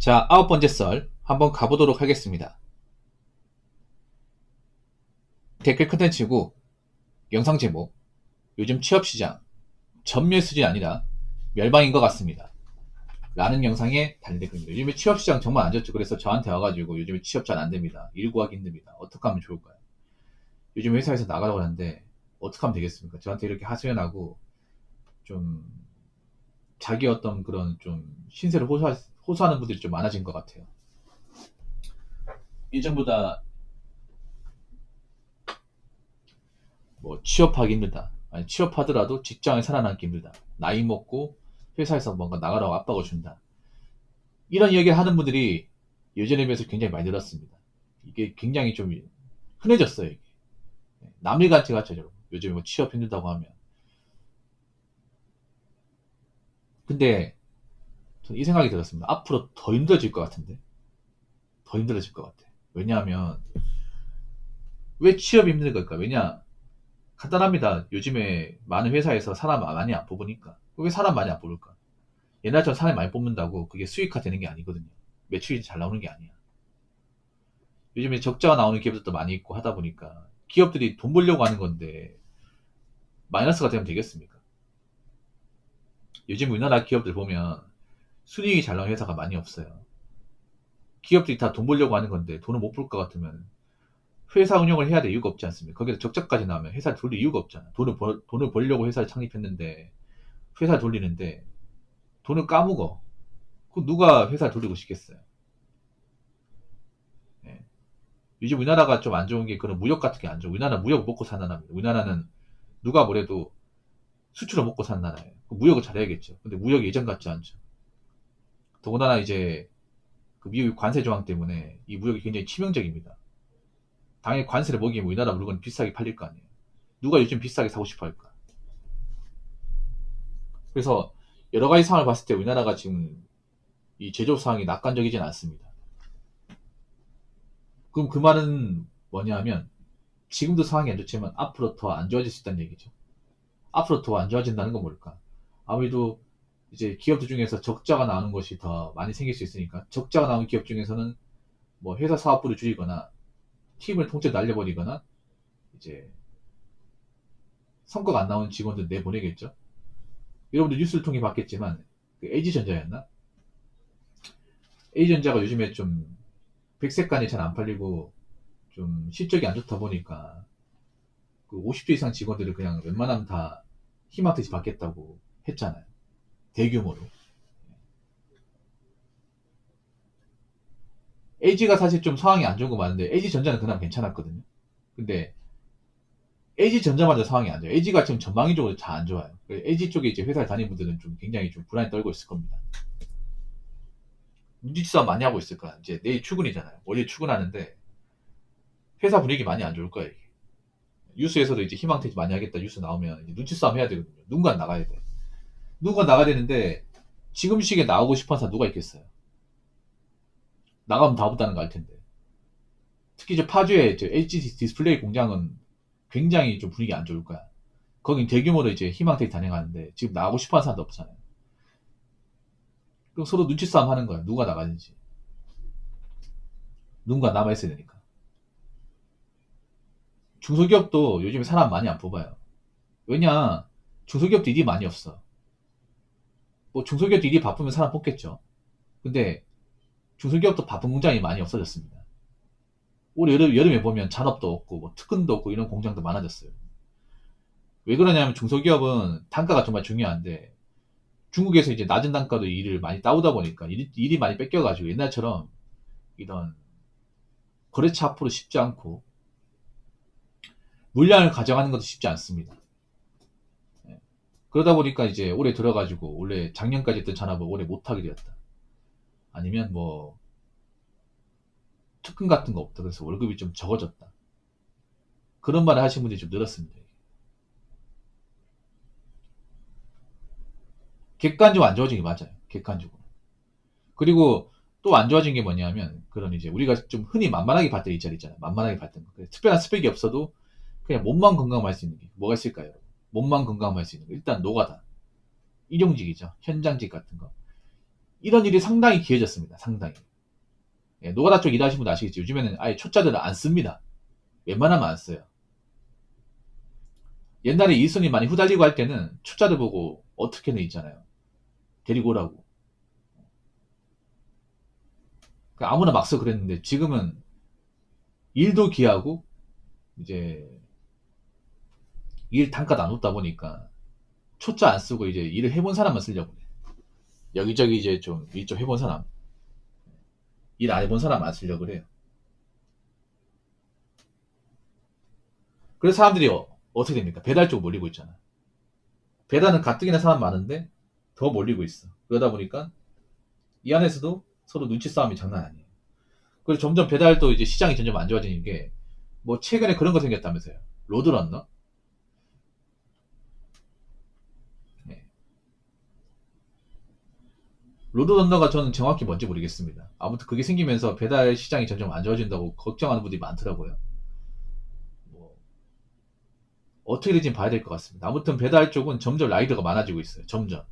자, 9번째 썰 한번 가보도록 하겠습니다. 댓글 컨텐츠고 영상 제목 요즘 취업시장 전멸 수준이 아니라 멸망인 것 같습니다. 라는 영상에 달린 댓글입니다. 요즘에 취업시장 정말 안 좋죠. 그래서 저한테 와가지고 요즘에 취업 잘 안됩니다. 일 구하기 힘듭니다. 어떻게 하면 좋을까요? 요즘 회사에서 나가라고 하는데 어떻게 하면 되겠습니까? 저한테 이렇게 하소연하고 좀 자기 어떤 그런 좀 신세를 호소하는 분들이 좀 많아진 것 같아요. 예전보다 뭐 취업하기 힘들다. 아니 취업하더라도 직장에 살아남기 힘들다. 나이 먹고 회사에서 뭔가 나가라고 압박을 준다. 이런 이야기를 하는 분들이 예전에 비해서 굉장히 많이 늘었습니다. 이게 굉장히 좀 흔해졌어요. 이게. 남일같이 같죠, 여러분. 요즘에 뭐 취업 힘들다고 하면. 근데 저는 이 생각이 들었습니다. 앞으로 더 힘들어질 것 같은데. 더 힘들어질 것 같아. 왜냐하면 왜 취업이 힘든 걸까? 왜냐? 간단합니다. 요즘에 많은 회사에서 사람 많이 안 뽑으니까. 왜 사람 많이 안 뽑을까? 옛날처럼 사람이 많이 뽑는다고 그게 수익화 되는 게 아니거든요. 매출이 잘 나오는 게 아니야. 요즘에 적자가 나오는 기업들도 많이 있고 하다 보니까 기업들이 돈 벌려고 하는 건데 마이너스가 되면 되겠습니까? 요즘 우리나라 기업들 보면 순이익이 잘 나오는 회사가 많이 없어요. 기업들이 다 돈 벌려고 하는 건데 돈을 못 벌 것 같으면 회사 운영을 해야 될 이유가 없지 않습니까? 거기서 적자까지 나오면 회사를 돌릴 이유가 없잖아. 돈을 벌려고 회사를 창립했는데 회사를 돌리는데 돈을 까먹어. 그 누가 회사를 돌리고 싶겠어요? 예. 요즘 우리나라가 좀 안 좋은 게 그런 무역 같은 게 안 좋아. 우리나라 무역 먹고 사는 나라입니다. 우리나라는 누가 뭐래도 수출을 먹고 사는 나라예요. 무역을 잘해야겠죠. 근데 무역이 예전 같지 않죠. 더군다나 이제 그 미국 관세 조항 때문에 이 무역이 굉장히 치명적입니다. 당연히 관세를 먹이면 우리나라 물건이 비싸게 팔릴 거 아니에요. 누가 요즘 비싸게 사고 싶어 할까? 그래서 여러 가지 상황을 봤을 때 우리나라가 지금 이 제조업 상황이 낙관적이진 않습니다. 그럼 그 말은 뭐냐면 지금도 상황이 안 좋지만 앞으로 더 안 좋아질 수 있다는 얘기죠. 앞으로 더 안 좋아진다는 건 뭘까? 아무래도 이제 기업들 중에서 적자가 나오는 것이 더 많이 생길 수 있으니까 적자가 나오는 기업 중에서는 뭐 회사 사업부를 줄이거나 팀을 통째로 날려버리거나 이제 성과가 안 나오는 직원들 내보내겠죠. 여러분들 뉴스를 통해 봤겠지만 그 LG전자였나? A전자가 요즘에 좀 백색간이 잘 안 팔리고 좀 실적이 안 좋다 보니까 그 50대 이상 직원들을 그냥 웬만하면 다 희망퇴직 받겠다고 했잖아요. 대규모로. LG가 사실 좀 상황이 안 좋은 거 맞는데 LG전자는 그나마 괜찮았거든요. 근데 LG전자마저 상황이 안 좋아요. LG가 지금 전방위적으로 잘 안 좋아요. LG 쪽에 이제 회사를 다니는 분들은 좀 굉장히 좀 불안에 떨고 있을 겁니다. 눈치 싸움 많이 하고 있을 거야. 이제 내일 출근이잖아요. 월요일 출근하는데 회사 분위기 많이 안 좋을 거예요. 이게. 뉴스에서도 이제 희망퇴직 많이 하겠다 뉴스 나오면 이제 눈치 싸움 해야 되거든요. 누군가 나가야 돼. 누군가 나가야 되는데 지금 시기에 나오고 싶어하는 사람 누가 있겠어요? 나가면 다 없다는 거 알 텐데. 특히 저 파주의 저 LG 디스플레이 공장은 굉장히 좀 분위기 안 좋을 거야. 거긴 대규모로 이제 희망퇴직 단행하는데 지금 나가고 싶어하는 사람도 없잖아요. 그럼 서로 눈치 싸움 하는 거야. 누가 나가는지. 누군가 남아있어야 되니까. 중소기업도 요즘에 사람 많이 안 뽑아요. 왜냐? 중소기업도 일이 많이 없어. 뭐 중소기업도 일이 바쁘면 사람 뽑겠죠. 근데 중소기업도 바쁜 공장이 많이 없어졌습니다. 올해 여름에 보면 잔업도 없고 뭐 특근도 없고 이런 공장도 많아졌어요. 왜 그러냐면 중소기업은 단가가 정말 중요한데 중국에서 이제 낮은 단가도 일을 많이 따오다 보니까 일이 많이 뺏겨가지고 옛날처럼 이런 거래처 앞으로 쉽지 않고 물량을 가져가는 것도 쉽지 않습니다. 예. 그러다 보니까 이제 올해 들어가지고 원래 작년까지 했던 잔업을 올해 못하게 되었다. 아니면 뭐 특근 같은 거 없다. 그래서 월급이 좀 적어졌다. 그런 말을 하신 분들이 좀 늘었습니다. 객관적으로 안 좋아진 게 맞아요. 객관적으로. 그리고 또 안 좋아진 게 뭐냐면 그런 이제 우리가 좀 흔히 만만하게 봤던 일자리 있잖아요. 만만하게 봤던 거. 특별한 스펙이 없어도 그냥 몸만 건강하면 할 수 있는 게 뭐가 있을까요? 몸만 건강하면 할 수 있는 거. 일단 노가다. 일용직이죠. 현장직 같은 거. 이런 일이 상당히 귀해졌습니다. 상당히. 예, 노가다 쪽 일하시는 분 아시겠지? 요즘에는 아예 초짜들을 안 씁니다. 웬만하면 안 써요. 옛날에 일손이 많이 후달리고 할 때는 초짜들 보고 어떻게는 있잖아요. 데리고 오라고. 그러니까 아무나 막 써 그랬는데 지금은 일도 귀하고 이제 일 단가도 안 높다 보니까 초짜 안 쓰고 이제 일을 해본 사람만 쓰려고 해. 여기저기 이제 좀 일 좀 해본 사람, 일 안 해본 사람 안 쓰려고 그래요. 그래서 사람들이 어떻게 됩니까? 배달 쪽 몰리고 있잖아. 배달은 가뜩이나 사람 많은데 더 몰리고 있어. 그러다 보니까 이 안에서도 서로 눈치 싸움이 장난 아니에요. 그래서 점점 배달도 이제 시장이 점점 안 좋아지는 게 뭐 최근에 그런 거 생겼다면서요. 로드런너? 네. 로드런너가 저는 정확히 뭔지 모르겠습니다. 아무튼 그게 생기면서 배달 시장이 점점 안 좋아진다고 걱정하는 분들이 많더라고요. 뭐 어떻게 될지 봐야 될 것 같습니다. 아무튼 배달 쪽은 점점 라이더가 많아지고 있어요. 점점.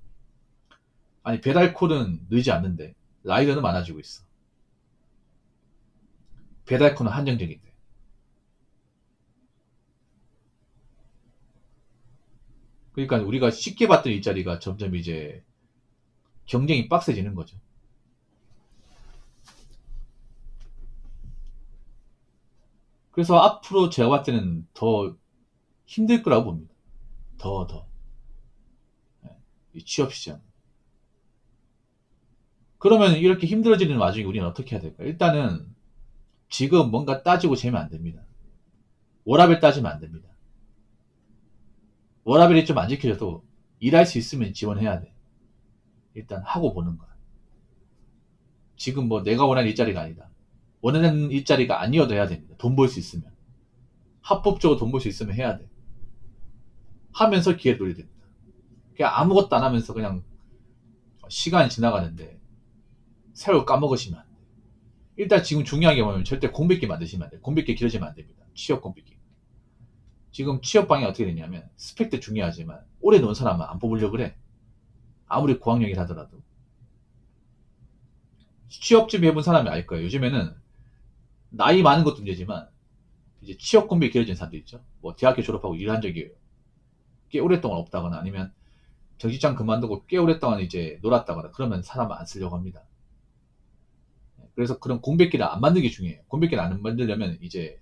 아니 배달콜은 늘지 않는데 라이더는 많아지고 있어. 배달콜은 한정적인데. 그러니까 우리가 쉽게 봤던 일자리가 점점 이제 경쟁이 빡세지는 거죠. 그래서 앞으로 제가 봤을 때는 더 힘들 거라고 봅니다. 더. 이 취업 시장. 그러면 이렇게 힘들어지는 와중에 우리는 어떻게 해야 될까요? 일단은 지금 뭔가 따지고 재면 안 됩니다. 워라밸 따지면 안 됩니다. 워라밸이 좀 안 지켜져도 일할 수 있으면 지원해야 돼. 일단 하고 보는 거야. 지금 뭐 내가 원하는 일자리가 아니다. 원하는 일자리가 아니어도 해야 됩니다. 돈 벌 수 있으면. 합법적으로 돈 벌 수 있으면 해야 돼. 하면서 기회를 노려야 됩니다. 그냥 아무것도 안 하면서 그냥 시간이 지나가는데 세월 까먹으시면 안 돼. 일단 지금 중요한 게 뭐냐면 절대 공백기 만드시면 안 돼. 공백기 길어지면 안 됩니다. 취업 공백기. 지금 취업 방향이 어떻게 되냐면 스펙도 중요하지만 오래 놓은 사람은 안 뽑으려고 그래. 아무리 고학력이라 하더라도. 취업 준비 해본 사람이 알 거예요. 요즘에는 나이 많은 것도 문제지만 이제 취업 공백이 길어진 사람들 있죠. 뭐 대학교 졸업하고 일한 적이 꽤 오랫동안 없다거나 아니면 정직장 그만두고 꽤 오랫동안 이제 놀았다거나 그러면 사람 안 쓰려고 합니다. 그래서 그런 공백기를 안 만드는 게 중요해요. 공백기를 안 만들려면 이제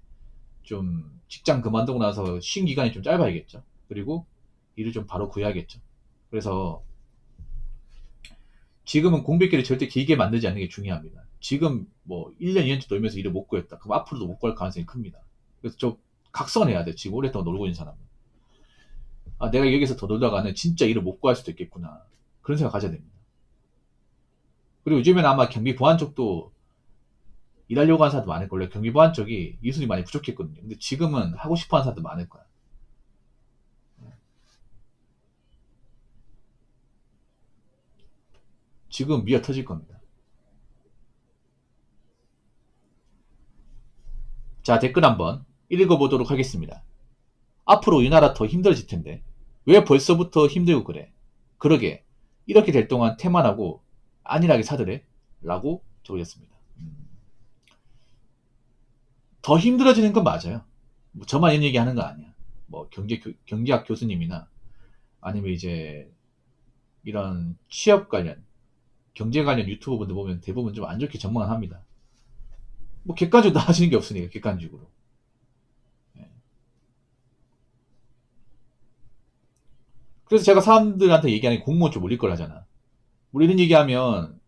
좀 직장 그만두고 나서 쉰 기간이 좀 짧아야겠죠. 그리고 일을 좀 바로 구해야겠죠. 그래서 지금은 공백기를 절대 길게 만들지 않는 게 중요합니다. 지금 뭐 1년, 2년째 놀면서 일을 못 구했다. 그럼 앞으로도 못 구할 가능성이 큽니다. 그래서 좀 각성해야 돼. 지금 오랫동안 놀고 있는 사람은. 아, 내가 여기서 더 놀다가는 진짜 일을 못 구할 수도 있겠구나. 그런 생각 가져야 됩니다. 그리고 요즘에는 아마 경비 보안 쪽도 일하려고 하는 사람도 많을 거예요. 경비 보안 쪽이 이수이 많이 부족했거든요. 근데 지금은 하고 싶어 하는 사람도 많을 거야. 지금 미어 터질 겁니다. 자, 댓글 한번 읽어보도록 하겠습니다. 앞으로 우리나라 더 힘들어질 텐데 왜 벌써부터 힘들고 그래? 그러게 이렇게 될 동안 태만하고 안일하게 사드래? 라고 적으셨습니다. 더 힘들어지는 건 맞아요. 뭐 저만 이런 얘기 하는 거 아니야. 뭐 경제학 교수님이나 아니면 이제 이런 취업 관련 경제 관련 유튜버 분들 보면 대부분 좀 안 좋게 전망을 합니다. 뭐 객관적으로 나아지는 게 없으니까 객관적으로. 예. 그래서 제가 사람들한테 얘기하는 게 공무원 좀 올릴 걸 하잖아. 우리 이런 얘기하면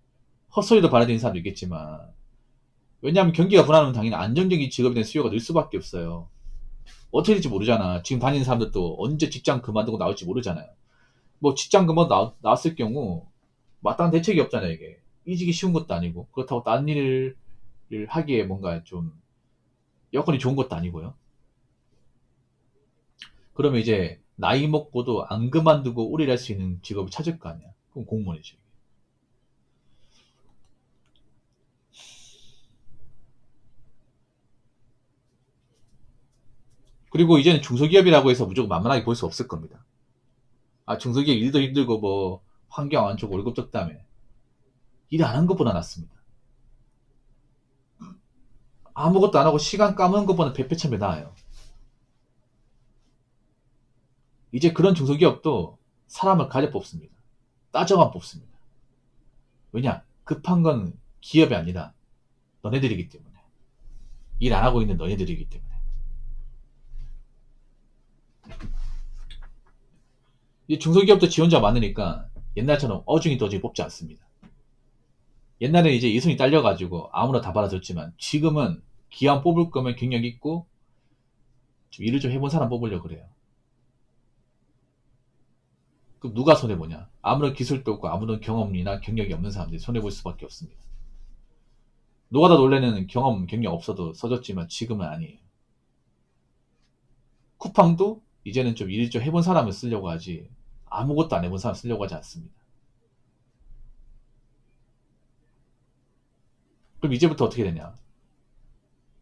헛소리도 받아들이는 사람도 있겠지만 왜냐하면 경기가 불안하면 당연히 안정적인 직업에 대한 수요가 늘 수밖에 없어요. 어떻게 될지 모르잖아. 지금 다니는 사람들도 언제 직장 그만두고 나올지 모르잖아요. 뭐 직장 나왔을 경우 마땅한 대책이 없잖아요. 이게 이직이 쉬운 것도 아니고 그렇다고 딴 일을 하기에 뭔가 좀 여건이 좋은 것도 아니고요. 그러면 이제 나이 먹고도 안 그만두고 오래 일할 수 있는 직업을 찾을 거 아니야. 그럼 공무원이죠. 그리고 이제는 중소기업이라고 해서 무조건 만만하게 볼 수 없을 겁니다. 아, 중소기업 일도 힘들고 뭐 환경 안 좋고 월급 적다며. 일 안 한 것보다 낫습니다. 아무것도 안 하고 시간 까먹는 것보다 백배천배 나아요. 이제 그런 중소기업도 사람을 가려 뽑습니다. 따져만 뽑습니다. 왜냐? 급한 건 기업이 아니라 너네들이기 때문에. 일 안 하고 있는 너네들이기 때문에. 이 중소기업도 지원자 많으니까 옛날처럼 어중이 떠중이 뽑지 않습니다. 옛날에 이제 이순이 딸려가지고 아무나 다 받아줬지만 지금은 기왕 뽑을 거면 경력 있고 좀 일을 좀 해본 사람 뽑으려고 그래요. 그럼 누가 손해보냐? 아무런 기술도 없고 아무런 경험이나 경력이 없는 사람들이 손해볼 수밖에 없습니다. 노가다 놀래는 경험, 경력 없어도 써줬지만 지금은 아니에요. 쿠팡도 이제는 좀 일 좀 해본 사람을 쓰려고 하지 아무것도 안 해본 사람 쓰려고 하지 않습니다. 그럼 이제부터 어떻게 되냐?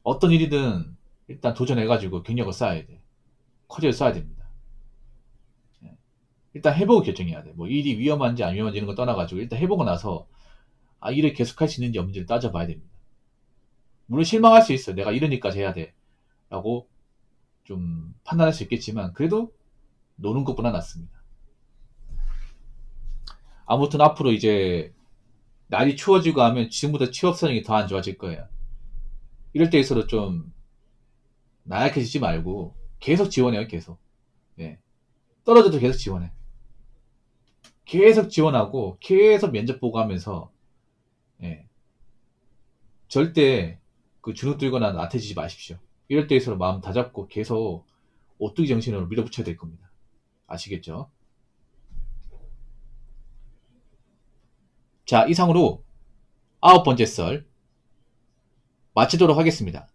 어떤 일이든 일단 도전해가지고 경력을 쌓아야 돼. 커리어를 쌓아야 됩니다. 일단 해보고 결정해야 돼. 뭐 일이 위험한지 안 위험한지 이런 거 떠나가지고 일단 해보고 나서 일을 계속할 수 있는지 없는지를 따져봐야 됩니다. 물론 실망할 수 있어요. 내가 이러니까지 해야 돼. 라고 좀 판단할 수 있겠지만 그래도 노는 것보다 낫습니다. 아무튼 앞으로 이제 날이 추워지고 하면 지금보다 취업 선행이 더 안 좋아질 거예요. 이럴 때에서도 좀 나약해지지 말고 계속 지원해요. 계속. 예. 떨어져도 계속 지원해. 계속 지원하고 계속 면접 보고 하면서 예. 절대 그 주눅 들거나 나태해지지 마십시오. 이럴 때에서 마음 다잡고 계속 오뚜기 정신으로 밀어붙여야 될 겁니다. 아시겠죠? 자, 이상으로 9번째 썰 마치도록 하겠습니다.